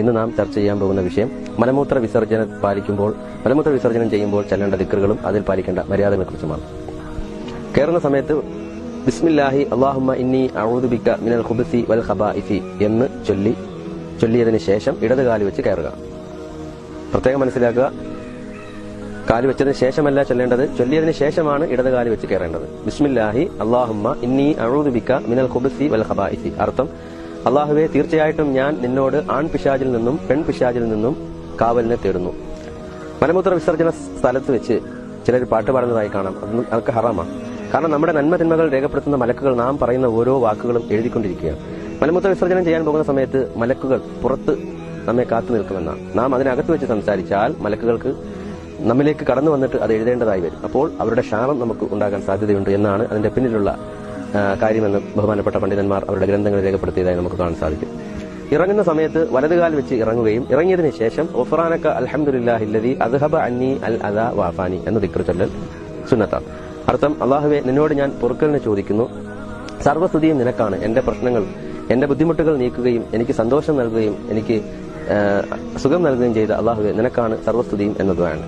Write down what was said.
ഇന്ന് നാം ചർച്ച ചെയ്യാൻ പോകുന്ന വിഷയം മലമൂത്ര വിസർജനം ചെയ്യുമ്പോൾ ചെല്ലേണ്ട ദിക്റുകളും അതിൽ പാലിക്കേണ്ട മര്യാദകളെ കുറിച്ചുമാണ്. കയറുന്ന സമയത്ത് ബിസ്മില്ലാഹി അല്ലാഹുമ്മ ഇന്നി അഊദു ബിക മിനൽ ഖുബസി വൽ ഖബാഇസി എന്ന് ചൊല്ലിയതിനു ശേഷം ഇടത് കാല് വെച്ച് കയറുക. പ്രത്യേകം മനസ്സിലാക്കുക, കാല് വെച്ചതിന് ശേഷമല്ല ചൊല്ലേണ്ടത്, ചൊല്ലിയതിനു ശേഷമാണ് ഇടത് കാല് വെച്ച് കയറേണ്ടത്. ബിസ്മില്ലാഹി അല്ലാഹുമ്മ ഇന്നി അഊദു ബിക മിനൽ ഖുബസി വൽ ഖബാഇസി. അർത്ഥം, അല്ലാഹുവേ, തീർച്ചയായിട്ടും ഞാൻ നിന്നോട് ആൺപിശാചിൽ നിന്നും പെൺപിശാചിൽ നിന്നും കാവലിനെ തേടുന്നു. മലമൂത്ര വിസർജന സ്ഥലത്ത് വെച്ച് ചിലർ പാട്ട് പാടുന്നതായി കാണാം. അതൊക്കെ ഹറാമാണ്. കാരണം നമ്മുടെ നന്മ തിന്മകൾ രേഖപ്പെടുത്തുന്ന മലക്കുകൾ നാം പറയുന്ന ഓരോ വാക്കുകളും എഴുതിക്കൊണ്ടിരിക്കുകയാണ്. മലമൂത്ര വിസർജനം ചെയ്യാൻ പോകുന്ന സമയത്ത് മലക്കുകൾ പുറത്ത് നമ്മെ കാത്തു നിൽക്കുമെന്നാണ്. നാം അതിനകത്ത് വെച്ച് സംസാരിച്ചാൽ മലക്കുകൾക്ക് നമ്മിലേക്ക് കടന്നു വന്നിട്ട് അത് എഴുതേണ്ടതായി വരും. അപ്പോൾ അവരുടെ ശാപം നമുക്ക് ഉണ്ടാകാൻ സാധ്യതയുണ്ട് എന്നാണ് അതിന്റെ പിന്നിലുള്ള കാര്യമെന്ന് ബഹുമാനപ്പെട്ട പണ്ഡിതന്മാർ അവരുടെ ഗ്രന്ഥങ്ങളിൽ രേഖപ്പെടുത്തിയതായി നമുക്ക് കാണാൻ സാധിക്കും. ഇറങ്ങുന്ന സമയത്ത് വലതുകാൽ വെച്ച് ഇറങ്ങുകയും ഇറങ്ങിയതിനു ശേഷം ഒഫ്റാനക അൽഹംദുലില്ലാഹില്ലദീ അദ്ഹബ അന്നി അൽ അദാ വഅഫാനി എന്ന് ദിക്ർ ചൊല്ലൽ സുന്നത്താണ്. അർത്ഥം, അല്ലാഹുവേ, നിന്നോട് ഞാൻ പൊറുക്കലിനെ ചോദിക്കുന്നു, സർവ്വസ്തുതിയും നിനക്കാണ്. എന്റെ പ്രശ്നങ്ങൾ, എന്റെ ബുദ്ധിമുട്ടുകൾ നീക്കുകയും എനിക്ക് സന്തോഷം നൽകുകയും എനിക്ക് സുഖം നൽകുകയും ചെയ്ത അല്ലാഹുവേ, നിനക്കാണ് സർവ്വസ്തുതിയും എന്നതാണ്.